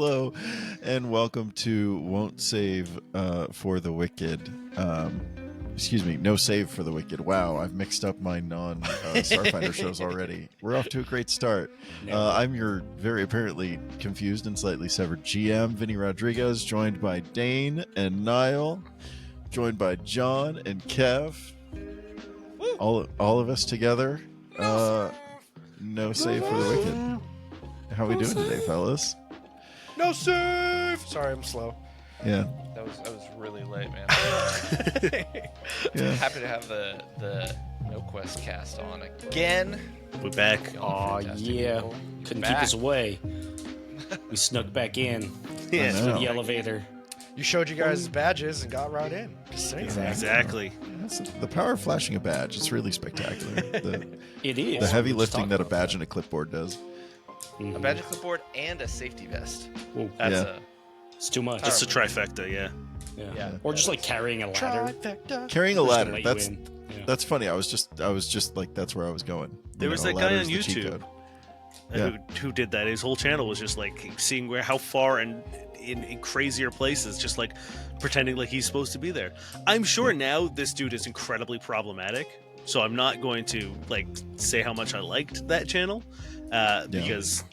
Hello, and welcome to Won't Save for the Wicked. Excuse me, No Save for the Wicked. Wow, I've mixed up my non-Starfinder shows already. We're off to a great start. I'm your very apparently confused and slightly severed GM, Vinnie Rodriguez, joined by Dain and Niall, joined by Jon and Kev. All of us together. No Save for the Wicked. How we doing today, fellas? No save! Sorry, I'm slow. Yeah. That was really late, man. Yeah. Happy to have the No Quest cast on again. We're back. Aw, yeah. People. Couldn't Back. keep us away. We snuck back in Yeah. through the elevator. You showed you guys badges and got right in. Just saying. Exactly. That's the power of flashing a badge. It's really spectacular. It is. The heavy Let's lifting talk that a about badge and a clipboard does. Mhm. A badge, a clipboard, and a safety vest. Ooh, That's Yeah. it's too much. It's a trifecta, yeah. Yeah. Or just like carrying a ladder. Trifecta. Carrying a Just to ladder. let you That's in. Yeah. that's funny. I was just like that's where I was going. There was a that guy ladder on is the cheat YouTube code. who did that. His whole channel was just like seeing how far and in crazier places, just like pretending like he's supposed to be there. I'm sure now this dude is incredibly problematic, so I'm not going to like say how much I liked that channel because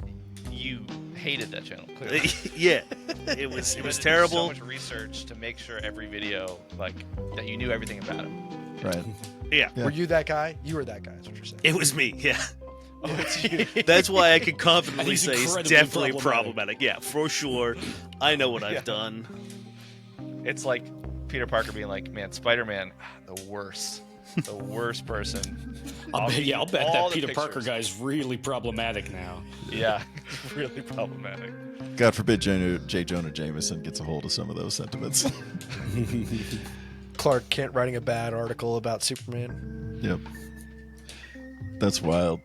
You hated that channel, clearly. yeah, it was You had to do terrible. So much research to make sure every video, like, that you knew everything about him. Right. Yeah, Yeah. Were you that guy? You were that guy, is what you're saying. it was me. Yeah. Oh, it's you. That's why I can confidently He's say it's incredibly definitely problematic. problematic. Yeah, for sure. I know what Yeah. I've done. It's like Peter Parker being like, man, Spider-Man, the worst. The worst person. I'll bet all that the Peter Parker pictures. guy's really problematic now. Yeah, really problematic. God forbid J. Jonah Jameson gets a hold of some of those sentiments. Clark Kent writing a bad article about Superman. Yep. That's wild.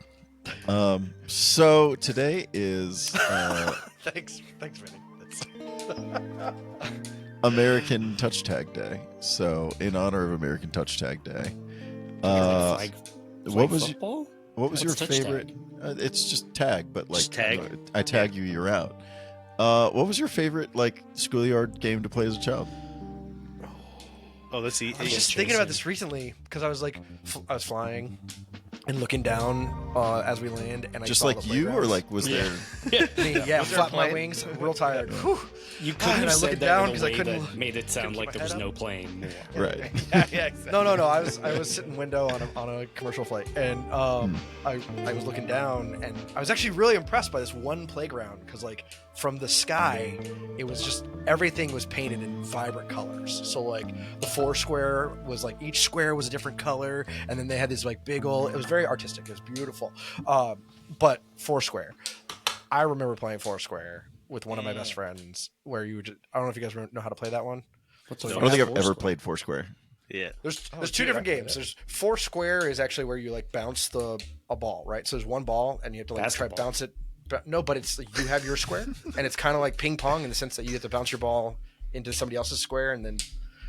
So today is Thanks, Vinny. American Touch Tag Day. So in honor of American Touch Tag Day, Flag what was football? what was your What's touch favorite? It's just tag, but like Just tag. I tag you, you're out. What was your favorite like schoolyard game to play as a child? Oh, let's see. I was just chasing. thinking about this recently because I was like, I was flying and looking down as we land, and I Just saw like the you, or playgrounds. like was there? Me, yeah, Was there flap my plane? wings, real tired. Whew. You And couldn't I have look said it that down in a 'cause I way couldn't- that made it sound couldn't like keep there my was head no up. plane. Right. Yeah, exactly. No. I was sitting window on a commercial flight, and I was looking down, and I was actually really impressed by this one playground because like from the sky, it was just everything was painted in vibrant colors. So like the four square was like each square was a different color, and then they had these like big old. It was very artistic. It was beautiful. But Foursquare, I remember playing Foursquare with one of my best friends. Where you would just, I don't know if you guys know how to play that one. What's I a don't think I've ever Foursquare? played Foursquare. Yeah. There's dude, two different I played games. it. There's Foursquare is actually where you like bounce a ball, right? So there's one ball and you have to like try Basketball. bounce it. No, but it's you have your square and it's kind of like ping pong in the sense that you have to bounce your ball into somebody else's square and then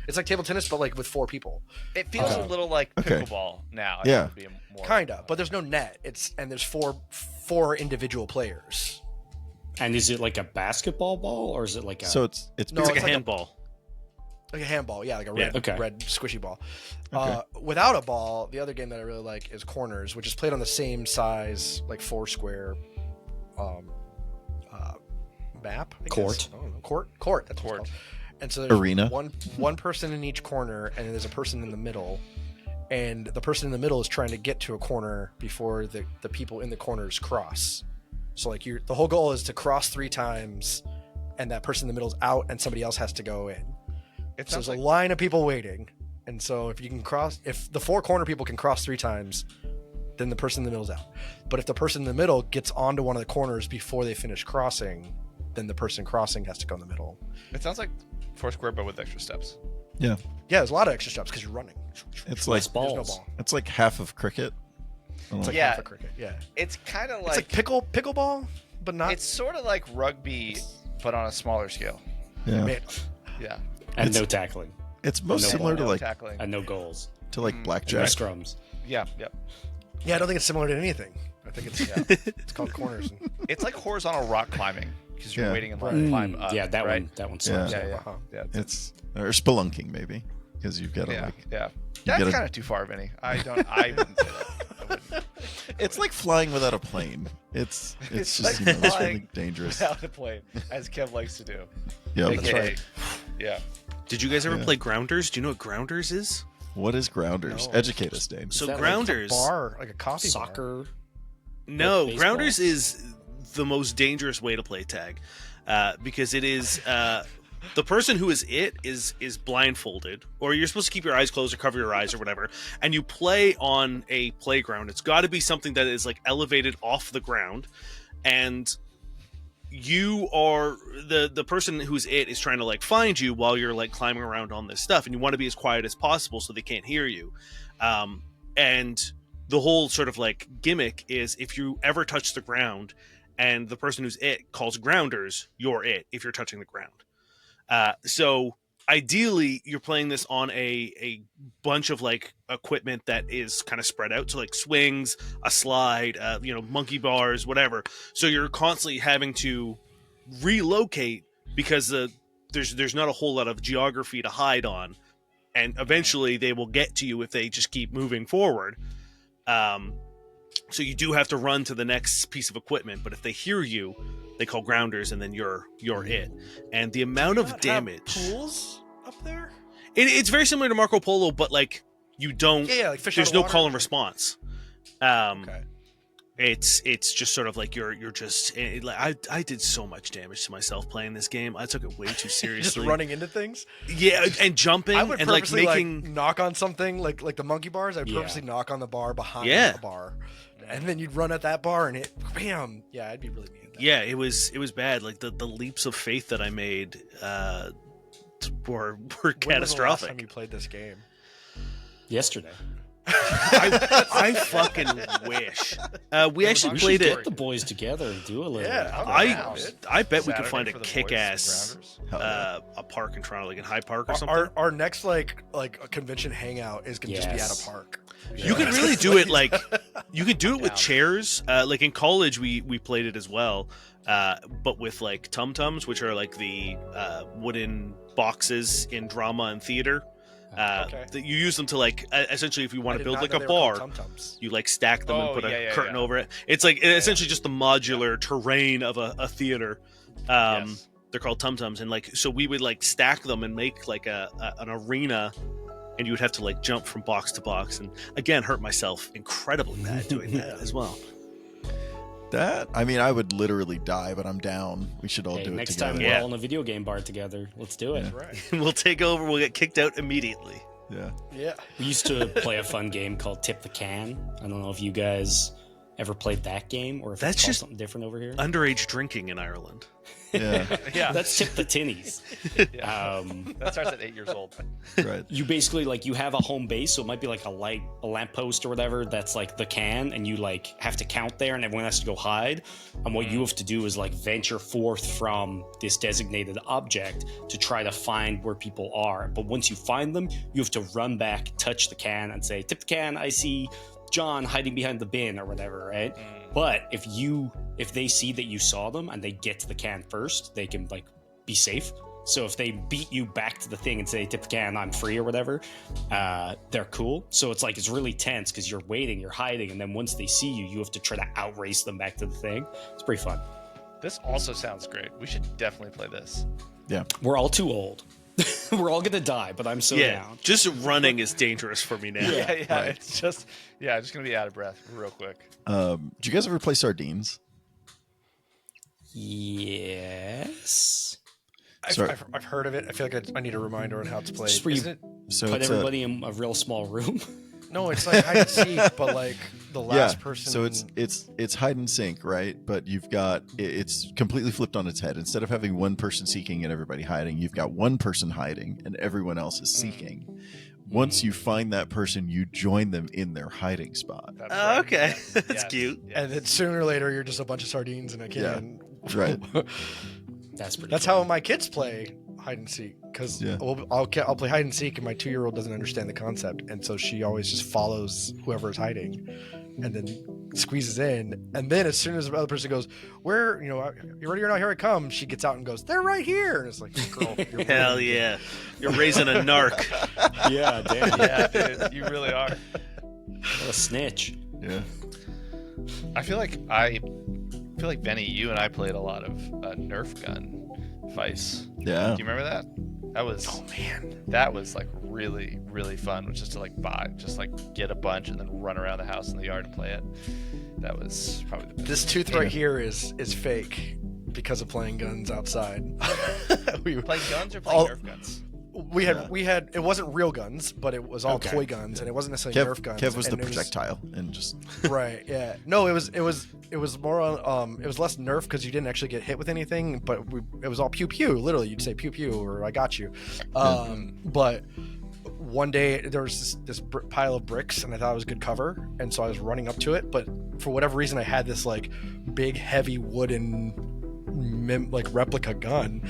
it's like table tennis but like with four people. It feels a little like Okay. pickleball now. I Yeah. think would be more, Kinda, but there's no net. There's four individual players. And is it like a basketball ball or is it like a? So it's No, It's it's like a like a- handball. Like a handball, yeah, like a Yeah, red, okay. red squishy ball. Okay. Without a ball, the other game that I really like is Corners, which is played on the same size, like Foursquare map. I guess. Court. I don't know. Court. That's what Court. it's called. And so there's Arena. one person in each corner, and then there's a person in the middle. And the person in the middle is trying to get to a corner before the people in the corners cross. So like the whole goal is to cross 3 times, and that person in the middle is out, and somebody else has to go in. It So sounds there's like a line of people waiting, and so if the 4 corner people can cross 3 times, then the person in the middle's out. But if the person in the middle gets onto one of the corners before they finish crossing, then the person crossing has to go in the middle. it sounds like Foursquare, but with extra steps. Yeah. Yeah, there's a lot of extra steps because you're running. It's like Nice There's no balls. ball. it's like half of cricket. It's like Yeah. half a cricket. Yeah, It's kind of it's like, like pickleball, but not. it's sort of like rugby, but on a smaller scale. Yeah. Man, Yeah. And It's- no tackling. It's most No similar ball. to like tackling. And no goals. like And no blackjack. scrums. Yeah. yeah, I don't think it's similar to anything. I think it's it's called corners. It's like horizontal rock climbing. because you're Yeah. waiting in line to climb up. yeah, that right? one. That one Yeah. sucks. Yeah, Uh-huh. yeah. It's or spelunking maybe because you've got to Yeah, like. yeah. That's gotta- kind of too far, Vinny. I wouldn't say that. I wouldn't. It's like flying without a plane. It's It's just like it's flying really dangerous. Without the plane, as Kev likes to do. Yeah. That's AKA, right. Yeah. Did you guys ever Yeah. play Grounders? Do you know what Grounders is? What is grounders? No. Educate us, Dane. So that like Grounders, Bar, like a coffee bar. Soccer. no, baseball? Grounders is the most dangerous way to play tag, because it is the person who is blindfolded, or you're supposed to keep your eyes closed or cover your eyes or whatever, and you play on a playground. It's got to be something that is like elevated off the ground, and you are the person who's is trying to like find you while you're like climbing around on this stuff, and you want to be as quiet as possible so they can't hear you. And the whole sort of like gimmick is if you ever touch the ground and the person who's calls grounders, you're if you're touching the ground. So ideally you're playing this on a bunch of like equipment that is kind of spread out, so like swings, a slide, monkey bars, whatever. So you're constantly having to relocate because there's not a whole lot of geography to hide on, and eventually they will get to you if they just keep moving forward. So you do have to run to the next piece of equipment, but if they hear you, they call grounders, and then you're it. And the amount of damage. Pools up there. It's very similar to Marco Polo, but like you don't. Yeah, like fish. There's out no of call water. and response. Okay. It's just sort of like you're just. I did so much damage to myself playing this game. I took it way too seriously. Just running into things. Yeah, and jumping I would and like purposely making. knock on something like the monkey bars. I'd Yeah. purposely knock on the bar behind Yeah. the bar, and then you'd run at that bar and it bam. Yeah, I'd be really mean. At that. Yeah, it was bad. Like the leaps of faith that I made were When was the last catastrophic. time you played this game? Yesterday. I fucking wish. We actually We played should it. get the boys together and do a little. Yeah, I'm I down, dude. I bet we Saturday could find a for the boys kick-ass and grounders. Hell yeah. a park in Toronto, like in Hyde Park or something. Our next like a convention hangout is gonna just be at Yes. a park. You could really do it like you could do it with Down. chairs. Like in college, we played it as well, but with like tum-tums, which are like the wooden boxes in drama and theater. Okay. That you use them to like essentially, if you I want to did build not like know a they were called bar, tum-tums. you like stack them and Oh, put a yeah, curtain yeah. over it. It's like essentially just the modular terrain of a theater. Yes. They're called tum-tums, and like so we would like stack them and make like an arena, and you would have to like jump from box to box, and again hurt myself incredibly bad doing that as well. That I mean, I would literally die, but I'm down. We should all Hey, do it next together. time Yeah. we're all in a video game bar together. Let's do it. Yeah. Right. We'll take over. We'll get kicked out immediately. Yeah. Yeah. We used to play a fun game called Tip the Can. I don't know if you guys ever played that game or if That's it's called just- something different over here. Underage drinking in Ireland. Yeah. Yeah. That's Tip the Tinnies. Yeah. That starts at 8 years old. Right. You basically like you have a home base, so it might be like a lamppost or whatever that's like the can, and you like have to count there, and everyone has to go hide. And what you have to do is like venture forth from this designated object to try to find where people are. But once you find them, you have to run back, touch the can, and say, "Tip the can. I see John hiding behind the bin," or whatever, right? But if they see that you saw them and they get to the can first, they can like be safe. So if they beat you back to the thing and say, "Tip the can, I'm free," or whatever, they're cool. So it's really tense because you're waiting, you're hiding, and then once they see you, you have to try to outrace them back to the thing. It's pretty fun. This also sounds great. We should definitely play this. We're all too old. We're all gonna die, but I'm so down. Just running is dangerous for me now. Yeah, Right. It's just gonna be out of breath real quick. Do you guys ever play sardines? Yes. Sorry. I've heard of it. I feel like I need a reminder on how it's played. Just where you Isn't it? So Put it's everybody in a real small room. No, it's like hide and seek, but like the last person. So it's hide and seek, right? But you've got it's completely flipped on its head. Instead of having one person seeking and everybody hiding, you've got one person hiding and everyone else is seeking. Once you find that person, you join them in their hiding spot. That's Oh, right. okay. Yes. That's Yes. cute. Yes. and then sooner or later, you're just a bunch of sardines in a can. Right. That's pretty. That's fun. how my kids play hide and seek. Because Yeah. I'll play hide and seek, and my 2-year-old doesn't understand the concept, and so she always just follows whoever is hiding, and then squeezes in, and then as soon as the other person goes, "Where, you ready or not? Here I come," she gets out and goes, "They're right here." And it's like, girl, you're Hell really- yeah. You're raising a narc. Yeah, damn. Yeah, dude, you really are. What a snitch. Yeah. I feel like Vinnie, you and I played a lot of Nerf gun Vice. Yeah. Do you remember that? That was that was like really, really fun, which is to like get a bunch and then run around the house in the yard and play it. That was probably the best. This tooth right here is fake because of playing guns outside. we Playing guns or playing Nerf guns? We had it wasn't real guns, but it was all toy guns, and it wasn't necessarily Nerf guns. Kev was the and it projectile, and just right, yeah. No, it was more on it was less Nerf because you didn't actually get hit with anything, but it was all pew pew. Literally, you'd say pew pew or I got you. But one day there was this pile of bricks, and I thought it was good cover, and so I was running up to it, but for whatever reason I had this like big heavy wooden replica gun,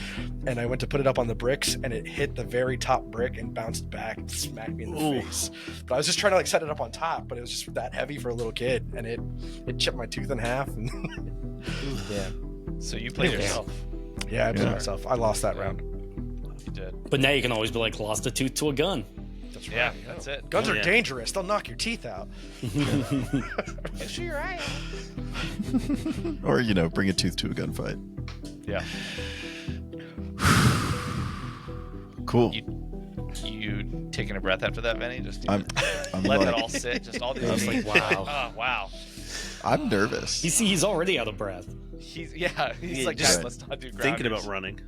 and I went to put it up on the bricks, and it hit the very top brick and bounced back and smacked me in the face. But I was just trying to like set it up on top, but it was just that heavy for a little kid, and it chipped my tooth in half. And yeah, So you played yourself. yeah, I played myself. I lost that round. You did. But now you can always be like, lost a tooth to a gun. That's right. Yeah, that's it. Guns are Yeah. dangerous. They'll knock your teeth out. Sure, your eye. or bring a tooth to a gunfight. Yeah. Cool. You taking a breath after that, Vinny? Just I'm let like, that all sit. Just all the. I was like, wow. Oh, wow. I'm nervous. He's already out of breath. He's Yeah, like, just guys, let's not do grounders. Thinking about running.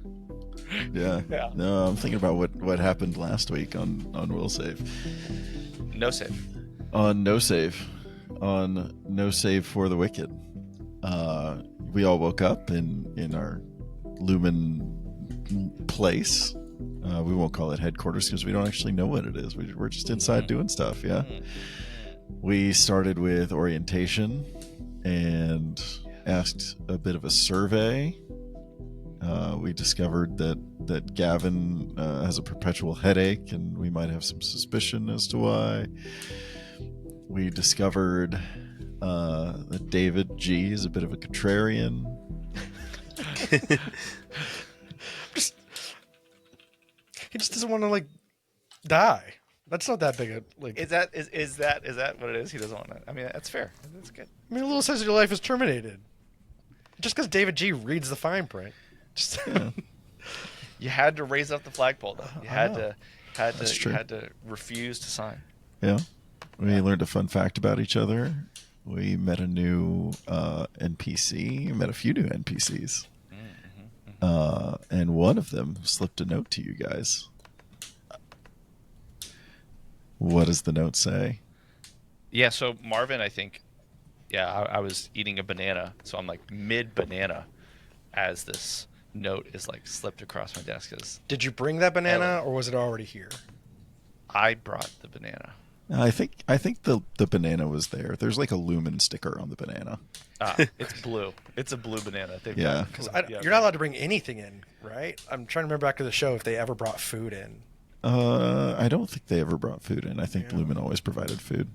Yeah. Yeah. No, I'm thinking about what happened last week on Will Save. No save. On No Save for the Wicked. We all woke up in our Lumen place. We won't call it headquarters because we don't actually know what it is. We're just inside doing stuff. Yeah. We started with orientation and asked a bit of a survey. We discovered that Gavin has a perpetual headache, and we might have some suspicion as to why. We discovered that David G is a bit of a contrarian. He just doesn't want to like die. That's not that big a like. Is that what it is? He doesn't want to. I mean, that's fair. That's good. I mean, a little says your life is terminated. Just because David G reads the fine print. Just You had to raise up the flagpole, though. You had to true. you had to refuse to sign. Yeah. We learned a fun fact about each other. We met a new NPC. Met a few new NPCs. And one of them slipped a note to you guys. What does the note say? Yeah. So Marvin, I think. Yeah, I was eating a banana, so I'm like mid banana, as this note is like slipped across my desk. As Did you bring that banana, or was it already here? I brought the banana. I think the banana was there. There's like a Lumen sticker on the banana. It's blue. It's a blue banana. They've Yeah. got- Because you're not allowed to bring anything in, right? I'm trying to remember back to the show if they ever brought food in. I don't think they ever brought food in. I think Lumen always provided food,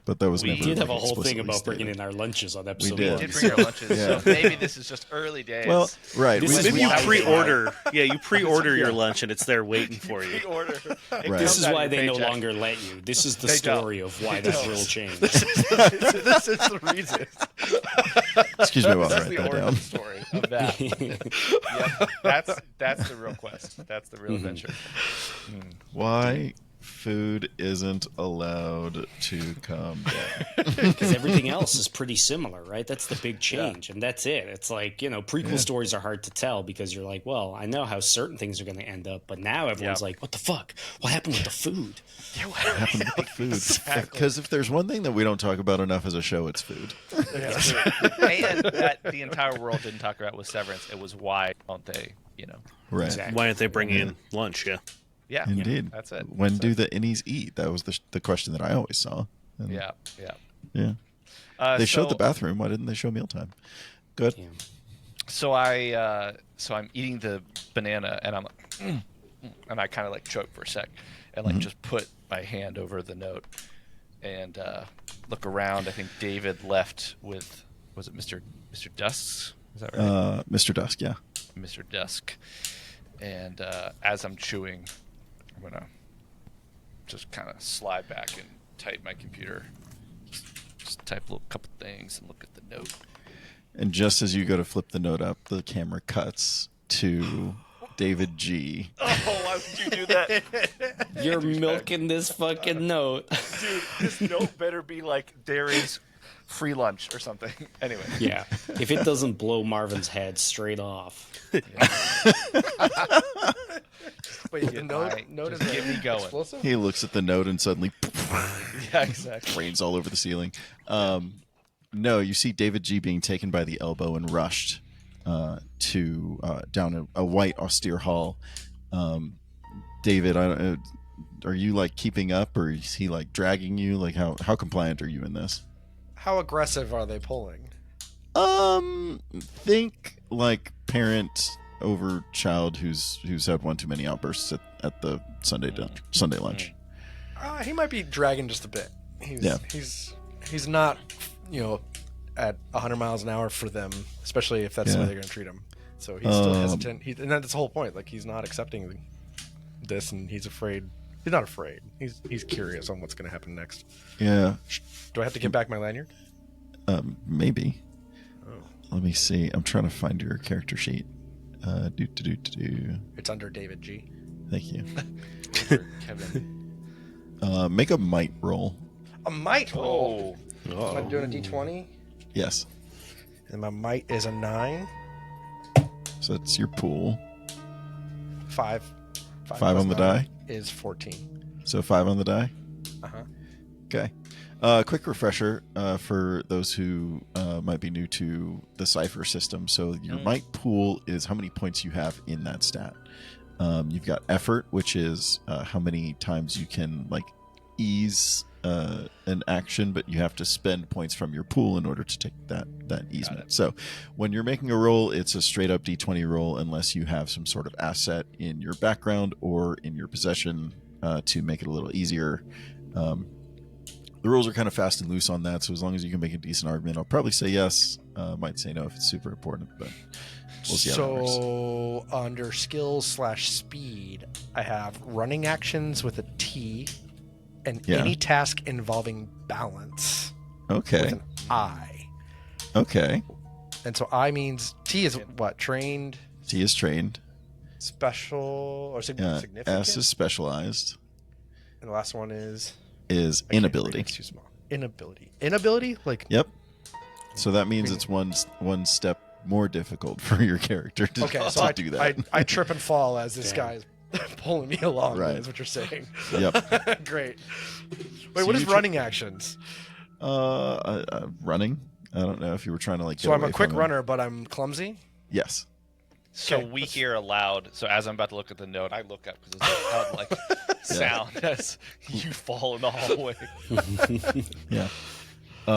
but that was We never. did have a like, whole thing explicitly about bringing stated. in our lunches on episode did. one. We did bring our lunches, Yeah. so maybe this is just early days. Well, right. This we is just Maybe you why- pre-order. Yeah, you pre-order your lunch and it's there waiting for you. Pre-order. Right. This is Comes out why your they no paycheck. longer let you. This is the They don't. story of why this rule changed. This is the reason. Excuse me while I That's write the that origin down. story of that. Yep, that's the real quest. That's the real adventure. Why food isn't allowed to come down? Because everything else is pretty similar, right? That's the big change, and that's it. It's like, prequel stories are hard to tell because you're like, well, I know how certain things are going to end up, but now everyone's Yeah. like, what the fuck? What happened with the food? What happened with the food? Exactly. Because if there's one thing that we don't talk about enough as a show, it's food. And that the entire world didn't talk about with Severance. It was why don't they, Right. Exactly. Why aren't they bringing in lunch? Yeah. Yeah. Indeed. That's it. When That's do it. the innies eat? That was the question that I always saw. And, Yeah. Yeah. They showed the bathroom. Why didn't they show mealtime? Good. Yeah. So I'm eating the banana and I'm like, and I kind of like choke for a sec and like just put my hand over the note and look around. I think David left with, was it Mr. Dusk? Is that right? Mr. Dusk, yeah. Mr. Dusk. And as I'm chewing, I'm gonna just kind of slide back and type my computer. Just type a little couple things and look at the note. And just as you go to flip the note up, the camera cuts to David G. Oh, why would you do that? You're milking this fucking note. Dude, this note better be like, there is free lunch or something. Anyway. Yeah. If it doesn't blow Marvin's head straight off. Wait, the note is get me going. explosive? He looks at the note and suddenly Yeah, exactly. rains all over the ceiling. No, you see David G being taken by the elbow and rushed to down a white austere hall. David, are you like keeping up, or is he like dragging you? Like how compliant are you in this? How aggressive are they pulling? Think like parent over child who's had one too many outbursts at the Sunday lunch. He might be dragging just a bit. He's not, at 100 miles an hour for them, especially if that's the way they're going to treat him. So he's still hesitant. And that's the whole point. Like, he's not accepting this, and he's afraid. He's not afraid. He's curious on what's going to happen next. Yeah. Do I have to give back my lanyard? Maybe. Oh. Let me see. I'm trying to find your character sheet. It's under David G. Thank you. Kevin. Make a might roll. A might roll. Oh. Am I doing a D20? Yes. And my might is a 9. So that's your pool. 5. 5 plus on the 9 die? is 14. So 5 on the die? Uh-huh. Okay. Quick refresher for those who might be new to the Cypher system. So your might pool is how many points you have in that stat. You've got effort, which is how many times you can like ease an action, but you have to spend points from your pool in order to take that easement. So when you're making a roll, it's a straight up D20 roll unless you have some sort of asset in your background or in your possession to make it a little easier. The rules are kind of fast and loose on that, so as long as you can make a decent argument, I'll probably say yes. Might say no if it's super important, but we'll see how it works. So under skills/speed, I have running actions with a T, and any task involving balance Okay. with an I. Okay. And so I means T is what? Trained, T is trained. special, or significant? S is specialized. And the last one is Inability. It's too small. Inability? Like Yep. So that means it's one step more difficult for your character to, to do that. I trip and fall as this guy is pulling me along. Right. Is what you're saying. Yep. Great. Wait, So what is you running actions? Running. I don't know if you were trying to like. So get I'm a away quick from him. runner, but I'm clumsy. Yes. So Okay, we hear aloud. So as I'm about to look at the note, I look up because it's a loud, like sound as you fall in the hallway. Yeah.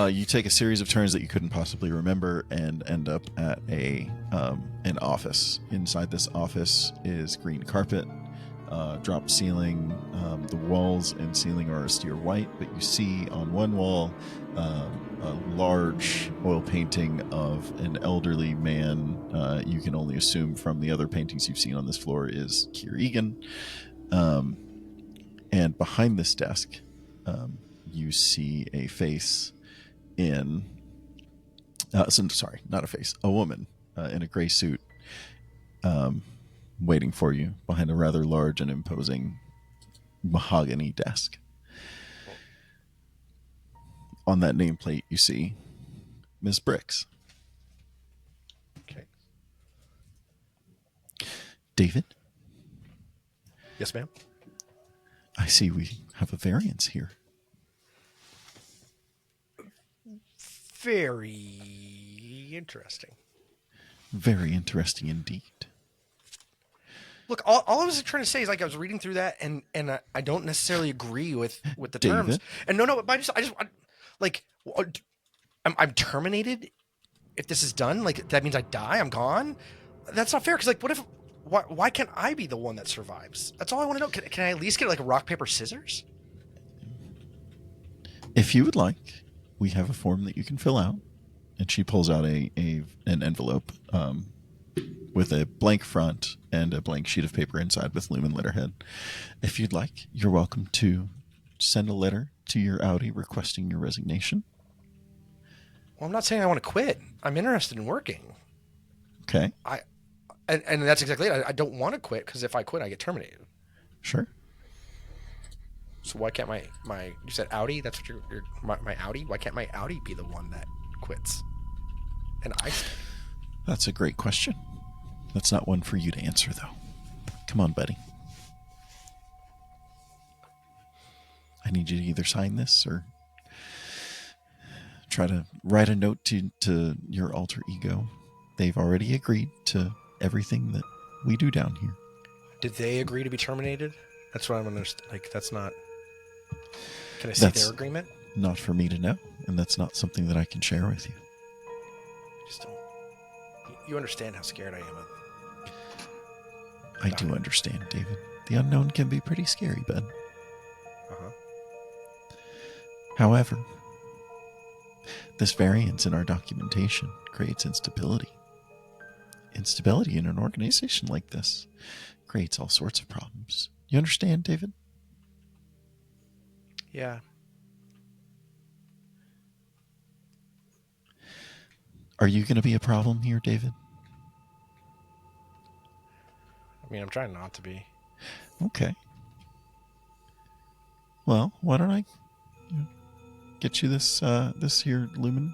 You take a series of turns that you couldn't possibly remember and end up at an office. Inside this office is green carpet, drop ceiling. The walls and ceiling are austere white, but you see on one wall a large oil painting of an elderly man. You can only assume from the other paintings you've seen on this floor is Keir Egan. And behind this desk, you see a face in... sorry, not a face. A woman in a gray suit waiting for you behind a rather large and imposing mahogany desk. On that nameplate, you see Miss Bricks. Okay. David, Yes, ma'am. I see we have a variance here. Very interesting. Very interesting indeed. Look, all I was trying to say is like I was reading through that, and I don't necessarily agree with the terms. David? And no, but I just like I'm terminated if this is done. Like that means I die. I'm gone. That's not fair. Because like, why can't I be the one that survives? That's all I want to know. Can I at least get like a rock paper scissors? If you would like, we have a form that you can fill out. And she pulls out an envelope with a blank front and a blank sheet of paper inside with lumen letterhead. If you'd like, you're welcome to send a letter to your Audi requesting your resignation. Well, I'm not saying I want to quit. I'm interested in working. Okay. And that's exactly it. I don't want to quit because if I quit, I get terminated. Sure. So why can't my you said Audi? That's what my Audi? Why can't my Audi be the one that quits? And I stay? That's a great question. That's not one for you to answer, though. Come on, buddy. I need you to either sign this or try to write a note to your alter ego. They've already agreed to everything that we do down here. Did they agree to be terminated? That's what I'm understanding. Like, that's not... Can I see their agreement? Not for me to know, and that's not something that I can share with you. I just don't... You understand how scared I am of... I do understand, David. The unknown can be pretty scary, bud. Uh-huh. However, this variance in our documentation creates instability. Instability in an organization like this creates all sorts of problems. You understand, David? Yeah. Are you going to be a problem here, David? I mean, I'm trying not to be. Okay. Well, why don't I get you this here lumen,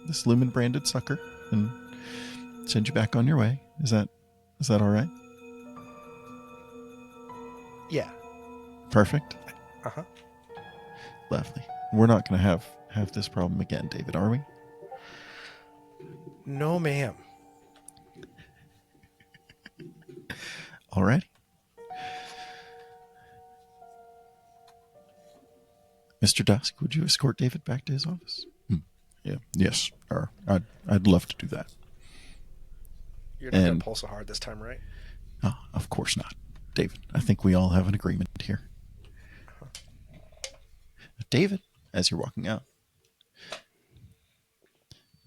this lumen branded sucker, and send you back on your way. Is that all right? Yeah. Perfect. Uh-huh. Lovely. We're not going to have this problem again, David, are we? No, ma'am. All right. Mr. Dusk, would you escort David back to his office? Yeah. Yes. I'd love to do that. You're not going to pull so hard this time, right? Oh, of course not, David. I think we all have an agreement here. David, as you're walking out,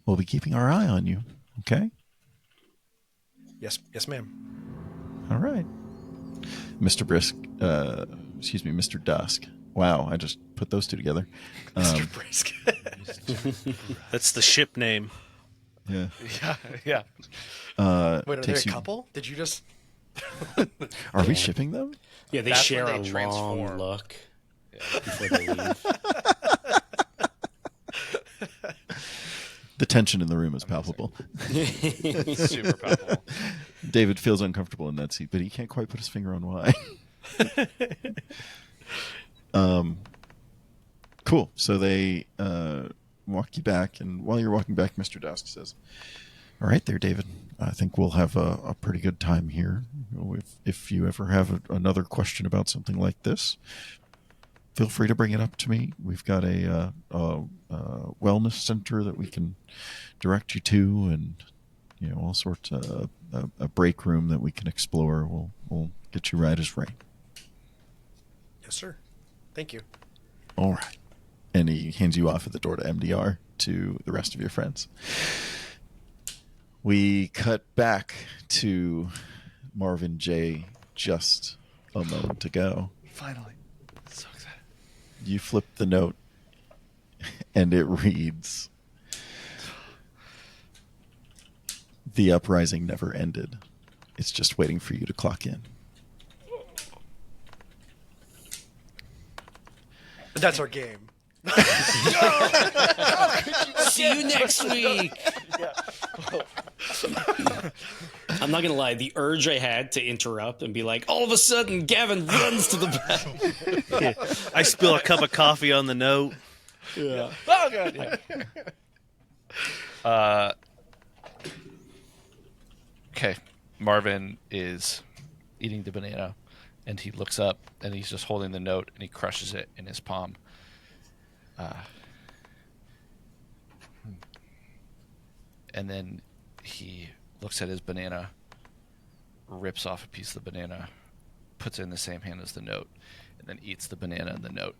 we'll be keeping our eye on you, okay? Yes, ma'am. All right. Mr. Mr. Dusk. Wow, I just put those two together. Mr. Brisk. That's the ship name. Yeah. Yeah. Wait, are they a couple? Did you just... Are we shipping them? Yeah, they That's share when a they long transform. look before they leave. The tension in the room is palpable. Super palpable. David feels uncomfortable in that seat, but he can't quite put his finger on why. Cool. So they walk you back, and while you're walking back, Mr. Dusk says, "All right there, David. I think we'll have a pretty good time here. If you ever have another question about something like this, feel free to bring it up to me. We've got a wellness center that we can direct you to, and all sorts of a break room that we can explore. We'll get you right as rain." Yes, sir. Thank you. All right. And he hands you off at the door to MDR to the rest of your friends. We cut back to Marvin J just a moment ago. Finally. So excited. You flip the note, and it reads, "The uprising never ended. It's just waiting for you to clock in." That's our game. See you next week. I'm not gonna lie. The urge I had to interrupt and be like, all of a sudden, Gavin runs to the back. Yeah. I spill a cup of coffee on the note. Yeah. Oh, God. Yeah. Okay. Marvin is eating the banana, and he looks up, and he's just holding the note, and he crushes it in his palm. And then he looks at his banana, rips off a piece of the banana, puts it in the same hand as the note, and then eats the banana and the note.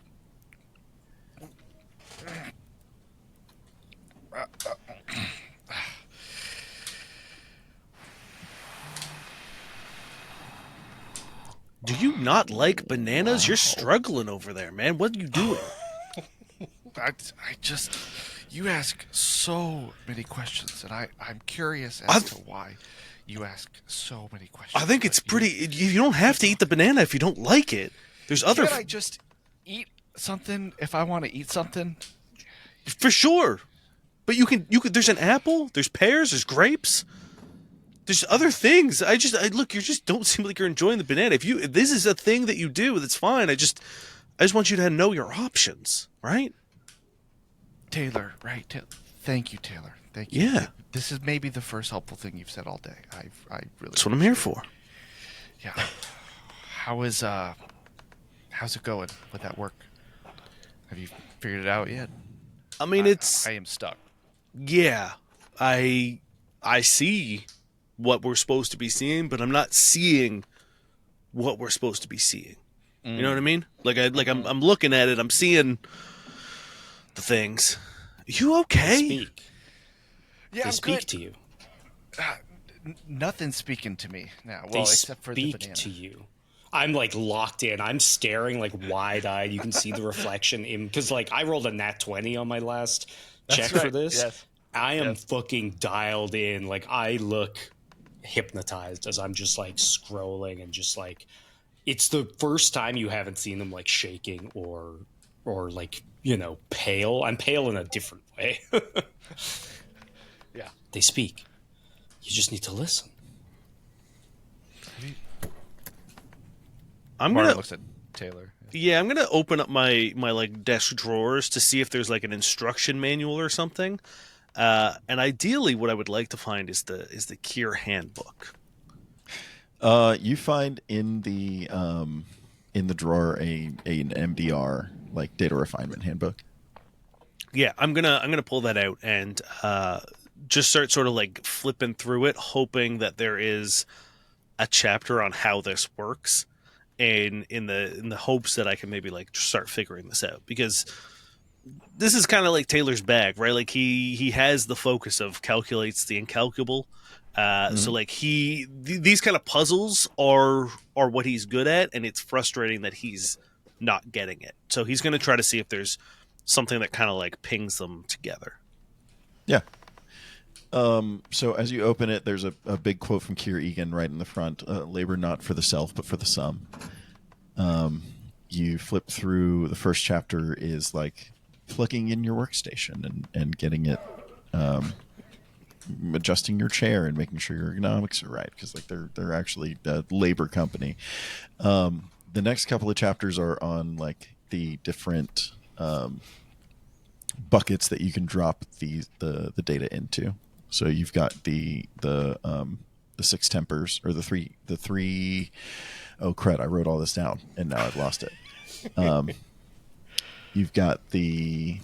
Do you not like bananas? You're struggling over there, man. What are you doing? I just, you ask so many questions, and I'm curious as to why you ask so many questions. I think it's pretty. You don't have to eat the banana if you don't like it. There's other. Can't I just eat something if I want to eat something? For sure, but you can. There's an apple. There's pears. There's grapes. There's other things. Look. You just don't seem like you're enjoying the banana. If this is a thing that you do, that's fine. I just want you to know your options, right? Taylor, right? Thank you, Taylor. Thank you. Yeah. This is maybe the first helpful thing you've said all day. I really. That's what I'm here for. Yeah. How's it going with that work? Have you figured it out yet? I mean, I am stuck. Yeah, I see what we're supposed to be seeing, but I'm not seeing what we're supposed to be seeing. You know what I mean? I'm looking at it. I'm seeing the things. You okay? They speak. Yeah, They I'm speak good. to you. Nothing's speaking to me now. They Well, except for the speak banana. to you. I'm like locked in. I'm staring like wide-eyed. You can see the reflection in because like I rolled a nat 20 on my last check for right. this. Yes. I am fucking dialed in. Like I look hypnotized as I'm just like scrolling and just like it's the first time you haven't seen them like shaking or like pale. I'm pale in a different way. Yeah. They speak. You just need to listen. Marvin looks at Taylor. Yeah, I'm gonna open up my like desk drawers to see if there's like an instruction manual or something. And ideally, what I would like to find is the Cure handbook. You find in the drawer an MDR, like data refinement handbook. Yeah, I'm gonna pull that out and just start sort of like flipping through it, hoping that there is a chapter on how this works, and in the hopes that I can maybe like start figuring this out, because this is kind of like Taylor's bag, right? Like he has the focus of calculates the incalculable. So like these kind of puzzles are what he's good at, and it's frustrating that he's not getting it. So he's going to try to see if there's something that kind of like pings them together. Yeah. So as you open it, there's a big quote from Keir Egan right in the front. Labor not for the self, but for the sum. You flip through, the first chapter is like plugging in your workstation and getting it, adjusting your chair and making sure your ergonomics are right, because like they're actually a labor company. The next couple of chapters are on like the different buckets that you can drop the data into. So you've got the 6 tempers, or the three. Oh crud! I wrote all this down and now I've lost it. You've got the.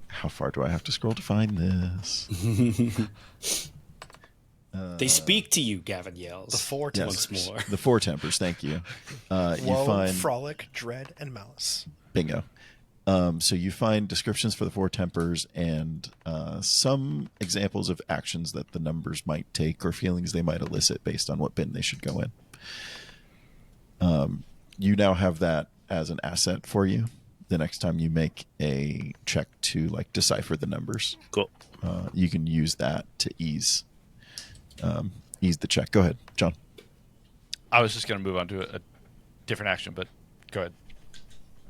How far do I have to scroll to find this? They speak to you, Gavin yells. The 4 tempers. Once more. The 4 tempers. Thank you. You Woe, find frolic, dread, and malice. bingo. So you find descriptions for the 4 tempers and some examples of actions that the numbers might take or feelings they might elicit based on what bin they should go in. You now have that as an asset for you the next time you make a check to like decipher the numbers. Cool. You can use that to ease the check. Go ahead, John. I was just going to move on to a different action, but go ahead.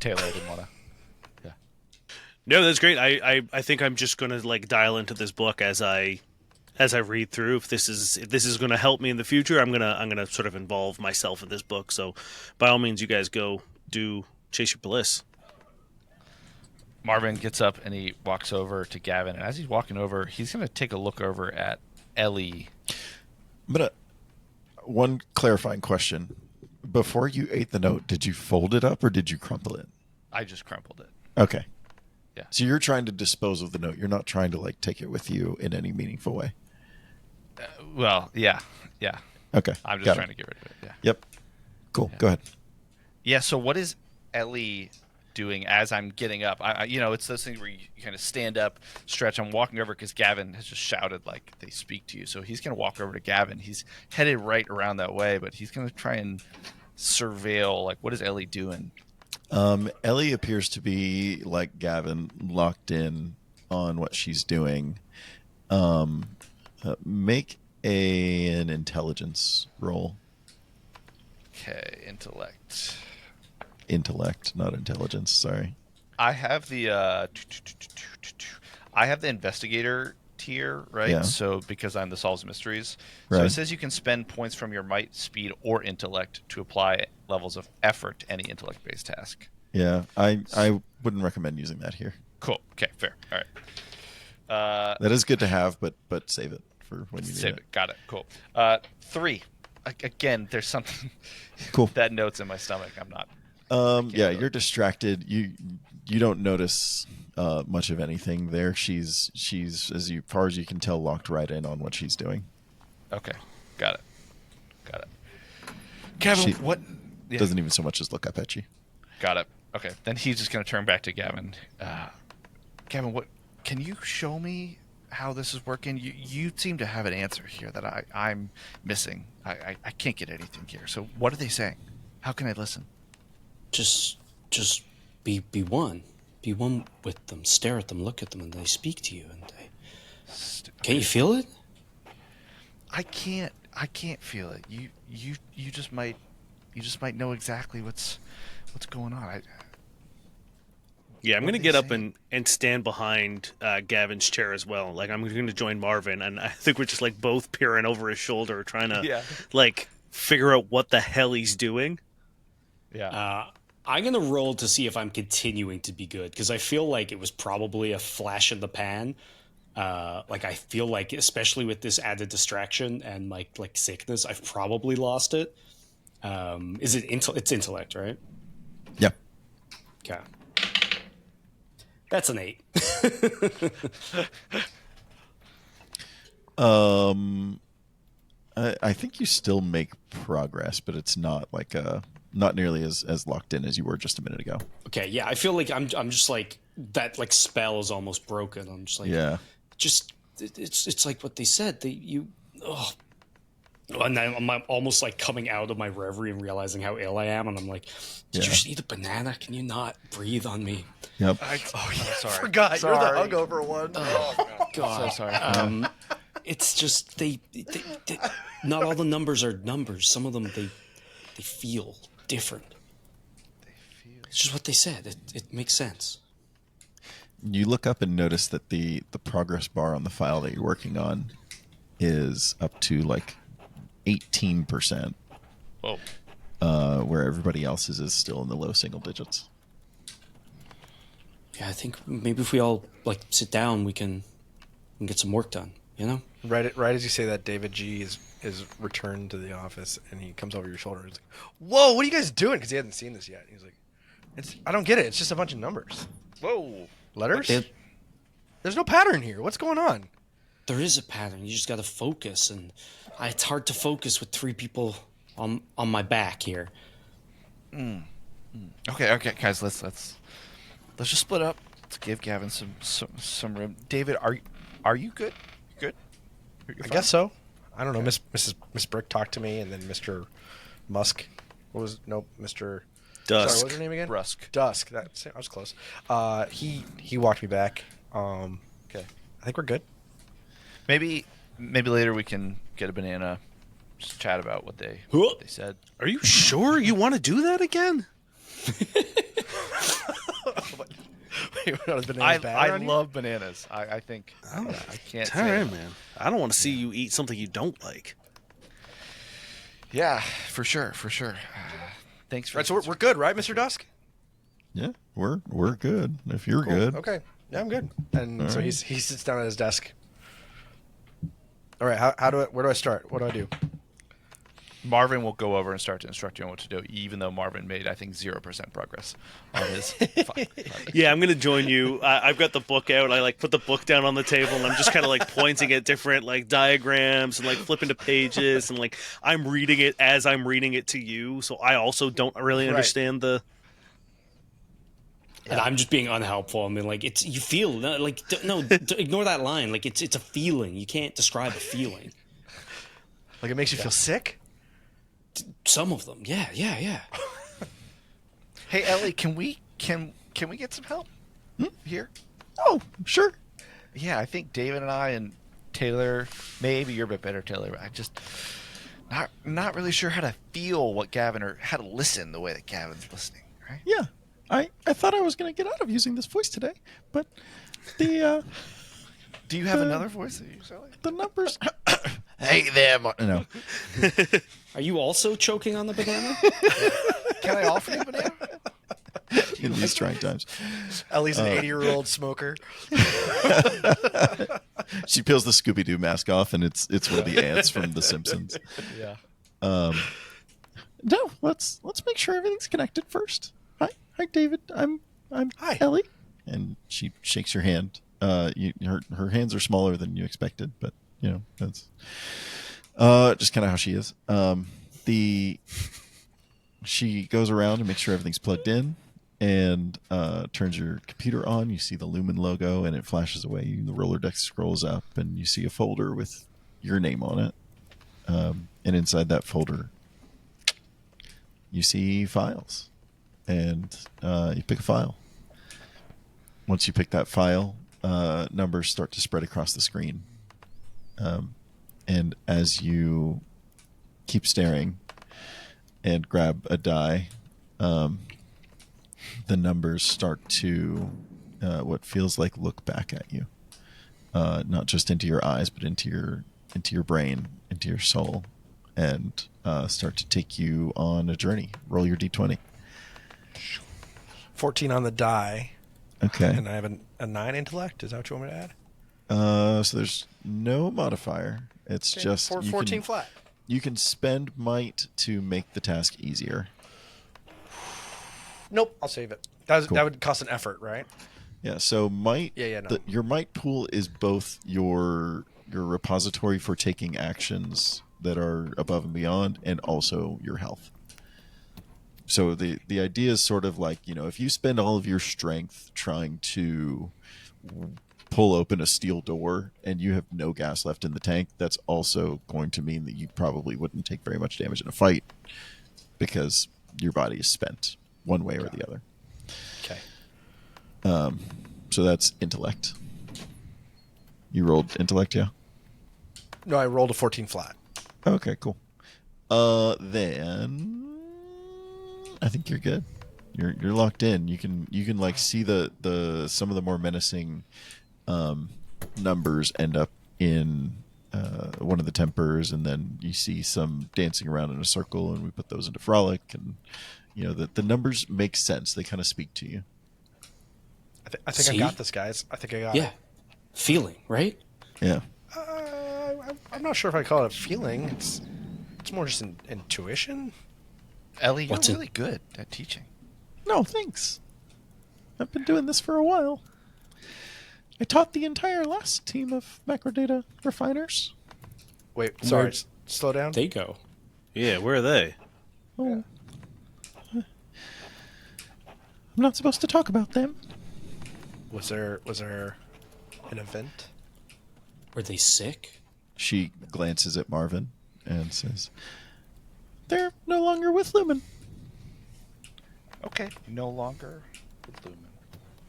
Taylor, I didn't want to. No, that's great. I think I'm just gonna like dial into this book as I read through. If this is gonna help me in the future, I'm gonna sort of involve myself in this book. So by all means, you guys go do chase your bliss. Marvin gets up and he walks over to Gavin, and as he's walking over, he's gonna take a look over at Ellie. But one clarifying question: before you ate the note, did you fold it up or did you crumple it? I just crumpled it. Okay. Yeah. So you're trying to dispose of the note. You're not trying to like take it with you in any meaningful way. Well, yeah. Okay. I'm just got trying it. to get rid of it. Yeah. Yep. Cool. Yeah. Go ahead. Yeah. So what is Ellie doing as I'm getting up. It's those things where you kind of stand up, stretch. I'm walking over because Gavin has just shouted like they speak to you. So he's going to walk over to Gavin. He's headed right around that way, but he's going to try and surveil, like, what is Ellie doing? Ellie appears to be, like Gavin, locked in on what she's doing. Make an intelligence roll. Okay, intellect. Intellect, not intelligence. Sorry. I have the investigator tier, right? Yeah. So because I'm the solves mysteries, so Right. it says you can spend points from your might, speed, or intellect to apply levels of effort to any intellect-based task. Yeah, I wouldn't recommend using that here. Cool. Okay, fair. All right. That is good to have, but save it for when you need Save it. it. Got it. Cool. 3. Again, there's something Cool. that note's in my stomach. I'm not. Yeah, you're distracted. You don't notice much of anything there. She's as far as you can tell locked right in on what she's doing. Okay. Got it. Gavin, She what? Yeah. Doesn't even so much as look up at you. Got it. Okay. Then he's just going to turn back to Gavin. Gavin, what? Can you show me how this is working? You seem to have an answer here that I'm missing. I can't get anything here. So what are they saying? How can I listen? Just be one. Be one with them. Stare at them. Look at them, and they speak to you. And can't you feel it? I can't feel it. You just might know exactly what's going on. Yeah, I'm What going to are get they up saying? and stand behind Gavin's chair as well. Like, I'm going to join Marvin, and I think we're just, like, both peering over his shoulder trying to, like, figure out what the hell he's doing. Yeah. I'm going to roll to see if I'm continuing to be good, because I feel like it was probably a flash in the pan. Like, I feel like, especially with this added distraction and, like sickness, I've probably lost it. Is it it's intellect, right? Yeah. Okay. That's an 8. I think you still make progress, but it's not like not nearly as locked in as you were just a minute ago. Okay, yeah, I feel like I'm just like that. Like spell is almost broken. I'm just like, Yeah. just it's like what they said. And I'm almost like coming out of my reverie and realizing how ill I am, and I'm like, did you just eat a banana? Can you not breathe on me? Yep. Sorry. Forgot Sorry. you're the hungover one. Oh God, So sorry. it's just they not all the numbers are numbers. Some of them they feel different. It's just what they said. It makes sense. You look up and notice that the progress bar on the file that you're working on is up to like 18%, Whoa. where everybody else's is still in the low single digits. Yeah, I think maybe if we all like sit down, we can get some work done. You know? Right as you say that, David G is returned to the office, and he comes over your shoulder. He's like, "Whoa, what are you guys doing?" Because he hadn't seen this yet. He's like, I don't get it. It's just a bunch of numbers. Whoa. Letters? There's no pattern here. What's going on? There is a pattern. You just got to focus, and it's hard to focus with 3 people on my back here. Okay, guys, let's just split up. Let's give Gavin some room. David, are you good? Good. I guess so. I don't know. Miss Brick talked to me, and then Mr. Musk. Mr. Dusk. Sorry, what was her name again? Brusk. Dusk. I was close. He walked me back. Okay. I think we're good. Maybe later we can get a banana, just chat about what they said. Are you sure you want to do that again? I love bananas. I think I can't All say right, man. I don't want to see you eat something you don't like. Yeah, for sure. Thanks for Right, so we're good, right, Mr. Dusk? Yeah, we're good. If you're Cool. good. Okay. Yeah, I'm good. And All so right. he sits down at his desk. All right. Where do I start? What do I do? Marvin will go over and start to instruct you on what to do, even though Marvin made, I think, 0% progress on his progress. Yeah, I'm gonna join you. I've got the book out. I like put the book down on the table, and I'm just kind of like pointing at different like diagrams and like flipping to pages, and like I'm reading it as I'm reading it to you. So I also don't really Right. understand the. And I'm just being unhelpful. I mean, like, it's you feel like ignore that line. Like, it's a feeling. You can't describe a feeling. Like it makes you feel sick. Some of them, yeah. Hey, Ellie, can we get some help here? Oh, sure. Yeah, I think David and I and Taylor, maybe you're a bit better, Taylor. But I just not really sure how to feel what Gavin or how to listen the way that Gavin's listening. Right? Yeah. I thought I was going to get out of using this voice today, but the Do you have another voice that you use, Ellie? the numbers. Hey there, no. Are you also choking on the banana? Can I offer you a banana? In these trying times, Ellie's an 80-year-old smoker. she peels the Scooby-Doo mask off, and it's one of the ants from The Simpsons. Yeah. No, let's make sure everything's connected first. Hi, David. I'm Hi. Ellie, and she shakes your hand. Her hands are smaller than you expected, but that's just kind of how she is. She goes around and makes sure everything's plugged in, and turns your computer on. You see the Lumen logo, and it flashes away. The Rolodex scrolls up, and you see a folder with your name on it. And inside that folder, you see files, and you pick a file. Once you pick that file, numbers start to spread across the screen. And as you keep staring and grab a die, the numbers start to what feels like look back at you, not just into your eyes, but into your brain, into your soul, and start to take you on a journey. Roll your d20. 14 on the die. Okay. And I have a 9 intellect. Is that what you want me to add? So there's no modifier. It's Okay, just 14 flat. You can spend might to make the task easier. Nope, I'll save it. That Cool. would cost an effort, right? Yeah. So might. Yeah, no. Your might pool is both your repository for taking actions that are above and beyond, and also your health. So the idea is sort of like, if you spend all of your strength trying to pull open a steel door and you have no gas left in the tank, that's also going to mean that you probably wouldn't take very much damage in a fight because your body is spent one way or the other. Okay. So that's intellect. You rolled intellect, yeah? No, I rolled a 14 flat. Okay, cool. Then I think you're good. You're locked in. You can like see the some of the more menacing numbers end up in one of the tempers, and then you see some dancing around in a circle, and we put those into frolic, and the numbers make sense. They kind of speak to you. I think I See? got this, guys. I think I got Yeah. it. Feeling, right? Yeah. I'm not sure if I call it a feeling. It's more just an intuition. Ellie, you're What's it? really good at teaching. No, thanks. I've been doing this for a while. I taught the entire last team of macrodata refiners. Wait, sorry. Where- Slow down. They go. Yeah, where are they? Oh. I'm not supposed to talk about them. Was there an event? Were they sick? She glances at Marvin and says, "They're no longer with Lumen." Okay, no longer with Lumen.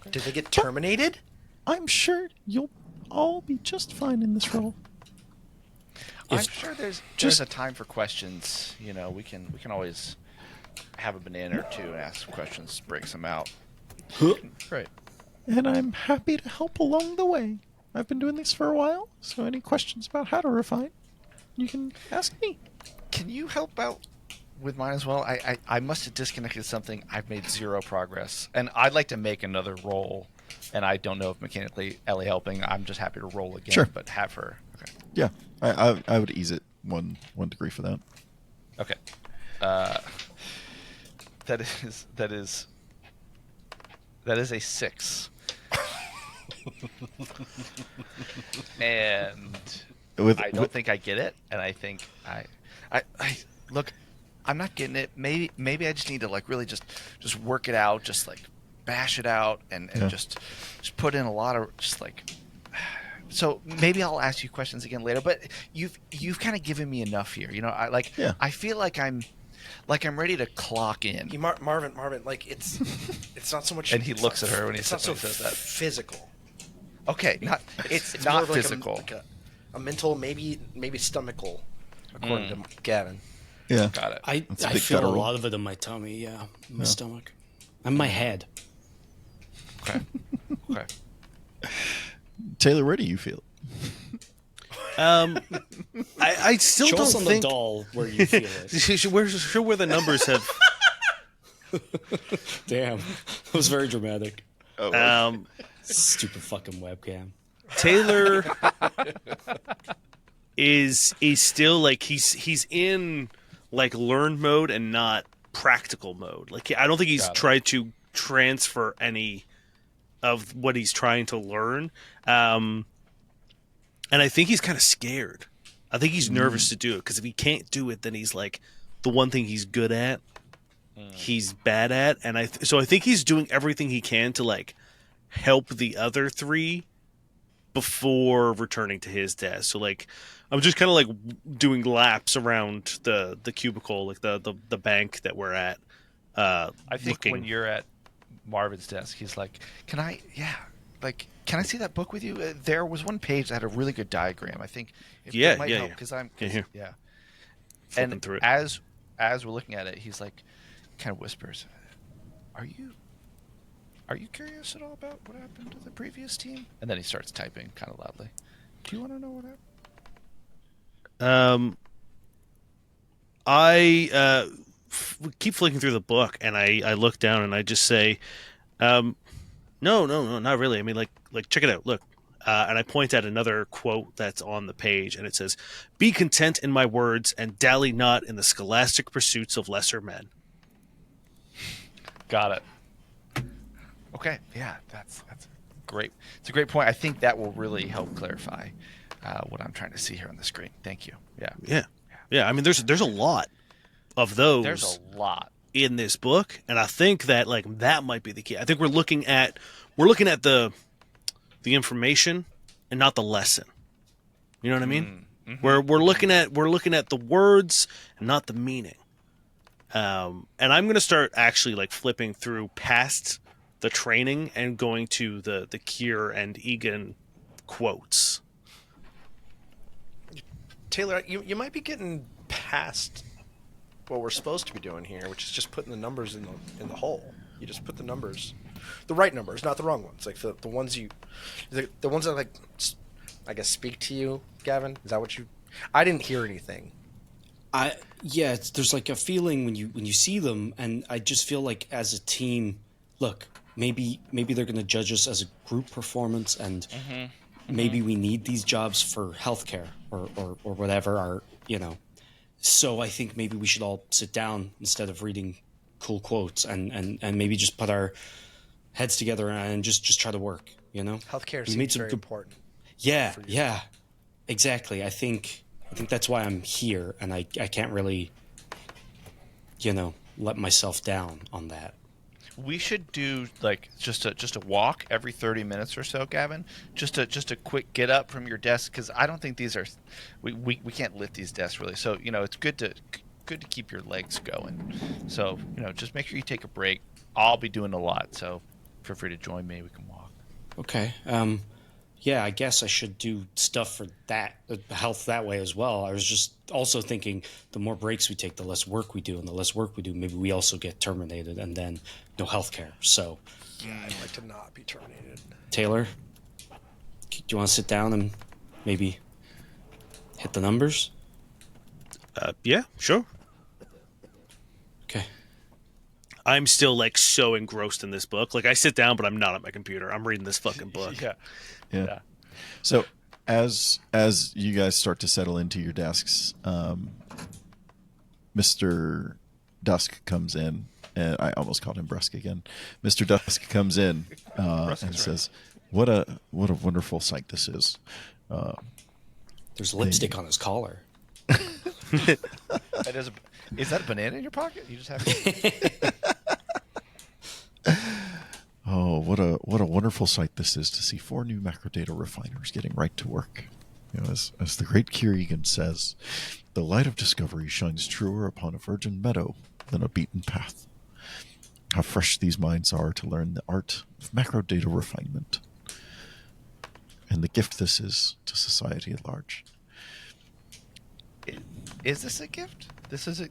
Did they get terminated? I'm sure you'll all be just fine in this role. I'm If- sure there's just- a time for questions. We can always have a banana or two and ask some questions, break some out. Right. And I'm happy to help along the way. I've been doing this for a while, so any questions about how to refine, you can ask me. Can you help out with mine as well? I must have disconnected something. I've made zero progress, and I'd like to make another roll. And I don't know if mechanically Ellie helping. I'm just happy to roll again, Sure. but have her. Okay. Yeah, I would ease it one degree for that. Okay. That is a 6. And I don't think I get it, and I think I look. I'm not getting it. Maybe I just need to like really just work it out. Just like bash it out and Yeah. just put in a lot of just like. So maybe I'll ask you questions again later, but you've kind of given me enough here. You know, I feel like I'm ready to clock in. Marvin, like it's not so much. And he looks at her when he it's not so says that. physical. Okay, it's more not of like physical. A mental, maybe stomachical, according to Gavin. Yeah. Got it. I That's a big feel a guttural. lot of it in my tummy, yeah, my stomach, and my head. Okay. Okay. Taylor, where do you feel? I still Show us don't on think the doll where you feel it. where the numbers have. Damn, that was very dramatic. Um, Stupid fucking webcam. Taylor is still like he's in like learn mode and not practical mode. Like I don't think he's tried to transfer any of what he's trying to learn. And I think he's kind of scared. I think he's nervous to do it because if he can't do it, then he's like the one thing he's good at, he's bad at, and so I think he's doing everything he can to like help the other three before returning to his desk. So like I'm just kind of like doing laps around the cubicle, like the bank that we're at. I think when you're at Marvin's desk, he's like, "Can I see that book with you?" There was one page that had a really good diagram. I think it might help because I'm here. yeah. Flipping And through it. as we're looking at it, he's like, kind of whispers, "Are you curious at all about what happened to the previous team?" And then he starts typing kind of loudly. Do you want to know what happened? I keep flicking through the book, and I look down and I just say, no, not really. I mean, like check it out. Look, and I point at another quote that's on the page, and it says, "Be content in my words, and dally not in the scholastic pursuits of lesser men." Got it. Okay, yeah, that's great. It's a great point. I think that will really help clarify what I'm trying to see here on the screen. Thank you. Yeah. I mean, there's a lot of those. There's a lot in this book, and I think that like that might be the key. I think we're looking at the information and not the lesson. You know what I mean? Mm-hmm. We're looking at the words and not the meaning. And I'm going to start actually like flipping through past the training and going to the Kier and Egan quotes. Taylor, you might be getting past what we're supposed to be doing here, which is just putting the numbers in the hole. You just put the numbers, the right numbers, not the wrong ones. Like the ones the ones that like, I guess, speak to you, Gavin. Is that what you? I didn't hear anything. There's like a feeling when you see them, and I just feel like as a team, look, maybe they're going to judge us as a group performance, and maybe we need these jobs for healthcare or whatever. Or so I think maybe we should all sit down instead of reading cool quotes and maybe just put our heads together and just try to work. Healthcare We made seems some very good- important. Yeah, exactly. I think that's why I'm here, and I can't really, let myself down on that. We should do like just a walk every 30 minutes or so, Gavin. Just a quick get up from your desk, because I don't think these are we can't lift these desks really. So it's good to keep your legs going. So just make sure you take a break. I'll be doing a lot, so feel free to join me. We can walk. Okay. Yeah, I guess I should do stuff for that health that way as well. I was just also thinking the more breaks we take, the less work we do, and the less work we do, maybe we also get terminated, and then no health care. So, Yeah, I'd like to not be terminated. Taylor, do you want to sit down and maybe hit the numbers? Yeah, sure. Okay. I'm still like so engrossed in this book. Like I sit down, but I'm not at my computer. I'm reading this fucking book. Yeah. So as you guys start to settle into your desks, Mr. Dusk comes in, and I almost called him Brusk again. Mr. Dusk comes in and says, "What a wonderful sight this is." There's lipstick on his collar. Is that a banana in your pocket? You just have. wonderful sight this is to see 4 new macrodata refiners getting right to work. As the great Kirigan says, the light of discovery shines truer upon a virgin meadow than a beaten path. How fresh these minds are to learn the art of macrodata refinement, and the gift this is to society at large. Is this a gift? This is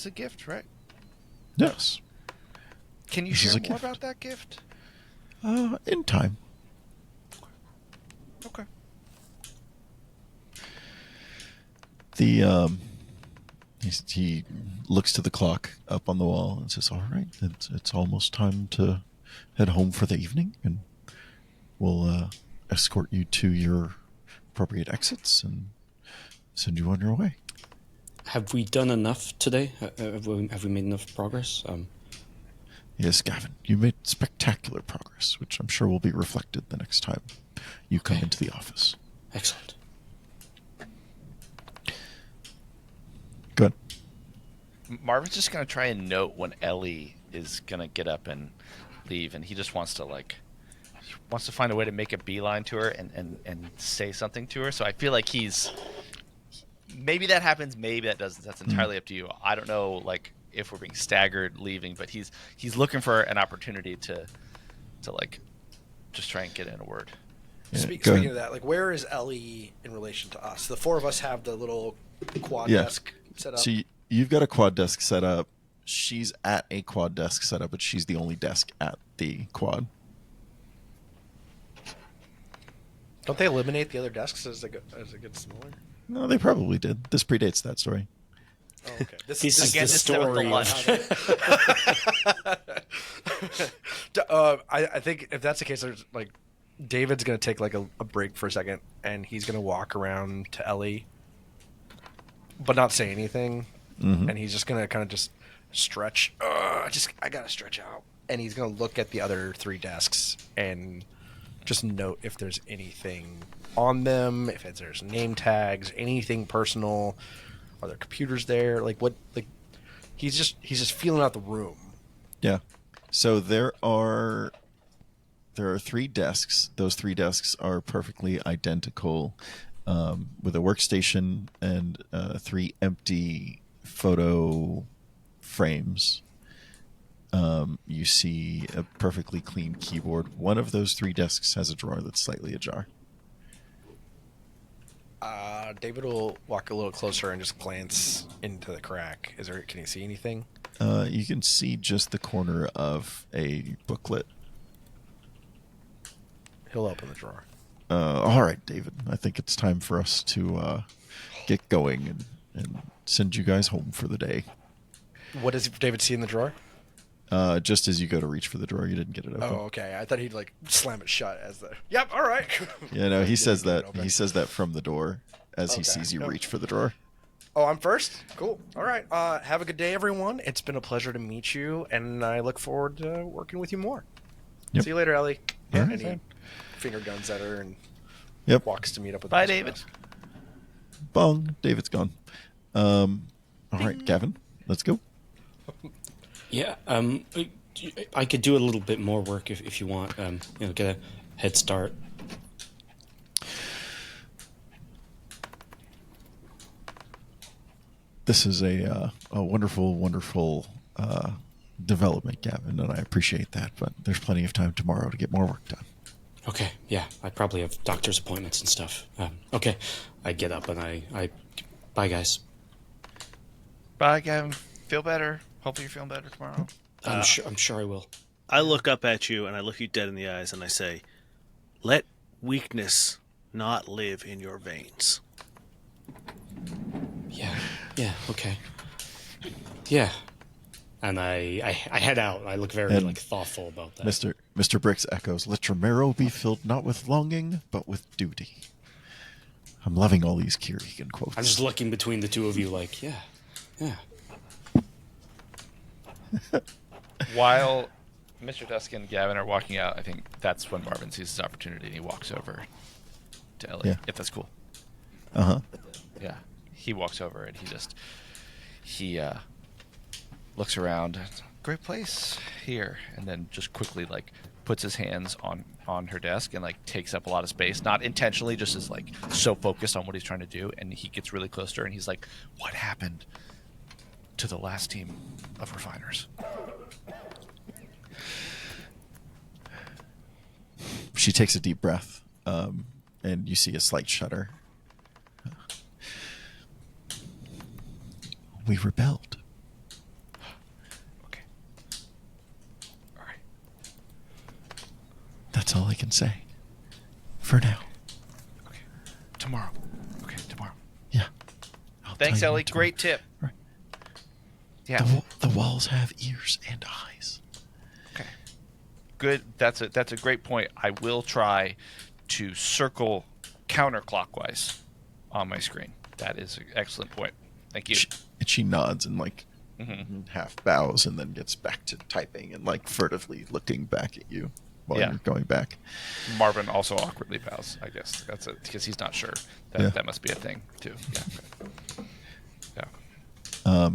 a gift, right? Yes. Can you This is share a more gift. about that gift? In time. Okay. He looks to the clock up on the wall and says, "All right, it's almost time to head home for the evening, and we'll escort you to your appropriate exits and send you on your way." Have we done enough today? Have we made enough progress? Yes, Gavin, you made spectacular progress, which I'm sure will be reflected the next time you come Okay. into the office. Excellent. Good. Marvin's just gonna try and note when Ellie is gonna get up and leave, and he just wants to find a way to make a beeline to her and say something to her. So I feel like maybe that happens, maybe that doesn't. That's entirely up to you. I don't know, like, if we're being staggered leaving, but he's looking for an opportunity to like just try and get in a word. Yeah, go Speaking ahead. of that, like, where is Ellie in relation to us? The 4 of us have the little quad Yeah. desk set up. So you've got a quad desk set up. She's at a quad desk set up, but she's the only desk at the quad. Don't they eliminate the other desks as it gets smaller? No, they probably did. This predates that story. Oh, okay. This is Again, the this never story. I think if that's the case, there's like David's gonna take like a break for a second, and he's gonna walk around to Ellie, but not say anything, Mhm. and he's just gonna kind of just stretch. I gotta stretch out, and he's gonna look at the other 3 desks and just note if there's anything on them, if there's name tags, anything personal. Are there computers there? Like what? Like he's just feeling out the room. Yeah. So there are 3 desks. Those 3 desks are perfectly identical, with a workstation and 3 empty photo frames. You see a perfectly clean keyboard. One of those 3 desks has a drawer that's slightly ajar. David will walk a little closer and just glance into the crack. Can you see anything? You can see just the corner of a booklet. He'll open the drawer. All right, David. I think it's time for us to get going and send you guys home for the day. What does David see in the drawer? Just as you go to reach for the drawer, you didn't get it open. Oh, okay. I thought he'd like slam it shut as the. Yep. All right. Yeah, no, he says Get it that. open. He says that from the door as he Okay. sees you Nope. reach for the drawer. Oh, I'm first. Cool. All right. Have a good day, everyone. It's been a pleasure to meet you, and I look forward to working with you more. Yep. See you later, Ellie. All And right. he finger guns at her and Yep. walks to meet up with. Bye, the David. desk. Bong. David's gone. All right, Gavin. Let's go. Yeah. I could do a little bit more work if you want. Get a head start. This is a wonderful, wonderful development, Gavin, and I appreciate that. But there's plenty of time tomorrow to get more work done. Okay. Yeah. I probably have doctor's appointments and stuff. Okay. I get up and I. Bye, guys. Bye, Gavin. Feel better. Hopefully you're feeling better tomorrow. I'm sure I will. I look up at you and I look you dead in the eyes and I say, "Let weakness not live in your veins." Yeah. Yeah. Okay. Yeah. And I head out. I look very And thoughtful about that. Mr. Briggs echoes, "Let your marrow be filled not with longing, but with duty." I'm loving all these Kirigan quotes. I'm just looking between the 2 of you, yeah. While Mr. Dusk and Gavin are walking out, I think that's when Marvin sees his opportunity and he walks over to Ellie, Yeah. if that's cool. Uh-huh. Yeah. He walks over and he looks around. Great place here. And then just quickly puts his hands on her desk and like takes up a lot of space, not intentionally, just is like so focused on what he's trying to do. And he gets really close to her and he's like, "What happened to the last team of refiners?" She takes a deep breath, and you see a slight shudder. We rebelled. Okay. All right. That's all I can say. For now. Okay. Tomorrow. Okay, tomorrow. Yeah. I'll Thanks, tell you Ellie. tomorrow. Great tip. Right. Yeah. The walls have ears and eyes. Okay. Good. That's a great point. I will try to circle counterclockwise on my screen. That is an excellent point. Thank you. She nods and like Mm-hmm. half bows and then gets back to typing and like furtively looking back at you while Yeah. you're going back. Marvin also awkwardly bows, I guess. That's it, because he's not sure. That must be a thing, too. Yeah. Okay. Yeah.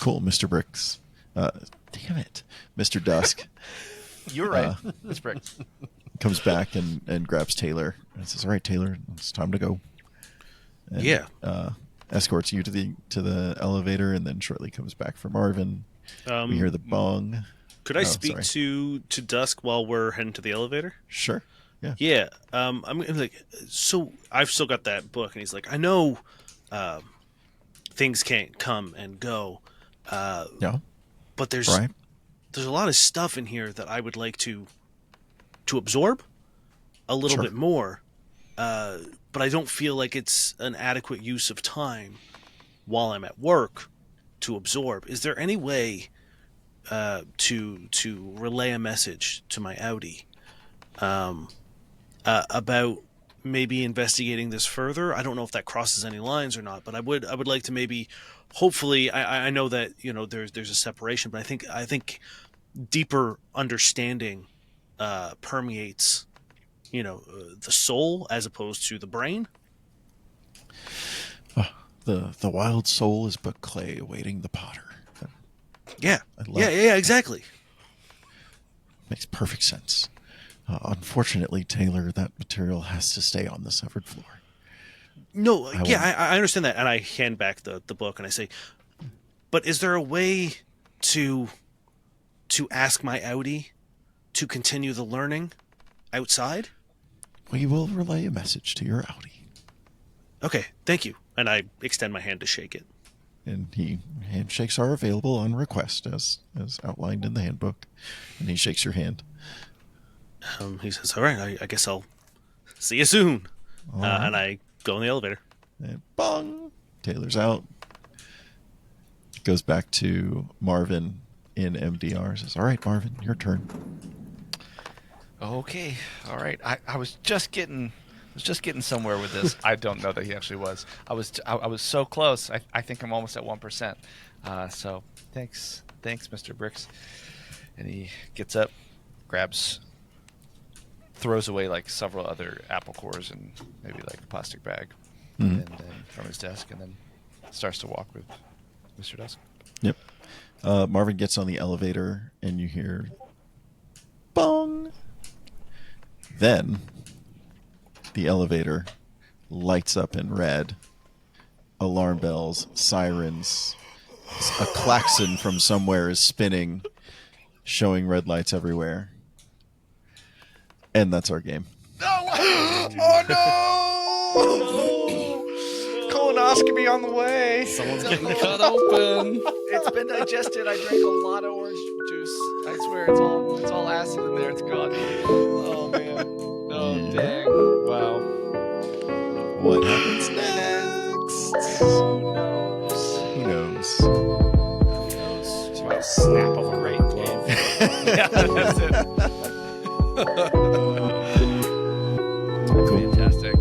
Cool, Mr. Bricks. Damn it. Mr. Dusk You're right. It's Bricks. comes back and grabs Taylor and says, "All right, Taylor, it's time to go." And, Yeah. Escorts you to the elevator and then shortly comes back for Marvin. We hear the bong. Could I Oh, speak sorry. to Dusk while we're heading to the elevator? Sure. Yeah. Yeah. I'm like, so I've still got that book, and he's like, I know things can't come and go, Yeah. but there's Right. a lot of stuff in here that I would like to absorb a little Sure. bit more, but I don't feel like it's an adequate use of time while I'm at work to absorb. Is there any way to relay a message to my Audi about maybe investigating this further? I don't know if that crosses any lines or not, but I would like to maybe, hopefully, I know that there's a separation, but I think deeper understanding permeates the soul as opposed to the brain. The wild soul is but clay awaiting the potter. Yeah, I love yeah, exactly. Makes perfect sense. Unfortunately, Taylor, that material has to stay on the severed floor. No, I I understand that, and I hand back the book and I say, but is there a way to ask my Audi to continue the learning outside? We will relay a message to your Audi. Okay, thank you. And I extend my hand to shake it. And handshakes are available on request as outlined in the handbook. And he shakes your hand. He says, all right, I guess I'll see you soon. All right. And I go in the elevator. And bong! Taylor's out. Goes back to Marvin in MDR. Says, "All right, Marvin, your turn." Okay. All right. I was just getting somewhere with this. I don't know that he actually was. I was so close. I think I'm almost at 1%. So thanks, Mr. Bricks. And he gets up, throws away like several other apple cores and maybe like a plastic bag, and then from his desk, and then starts to walk with Mr. Dusk. Yep. Marvin gets on the elevator, and you hear bong. Then the elevator lights up in red. Alarm bells, sirens, a klaxon from somewhere is spinning, showing red lights everywhere. And that's our game. Oh no! Colonoscopy on the way. Someone's getting cut open. It's been digested. I drank a lot of orange juice. I swear, it's all acid in there. It's gone. Oh man. No, dang. Wow. What happens next? Who knows? Who knows? To a snap of a right glove. Yeah, that's it. Cool. Fantastic.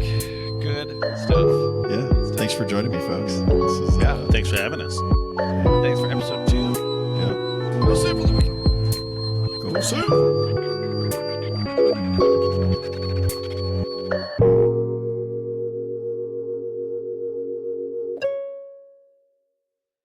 Good stuff. Yeah. Thanks for joining me, folks. This is, Thanks for having us. Thanks for episode 2. yeah. We'll save for the week. Go save.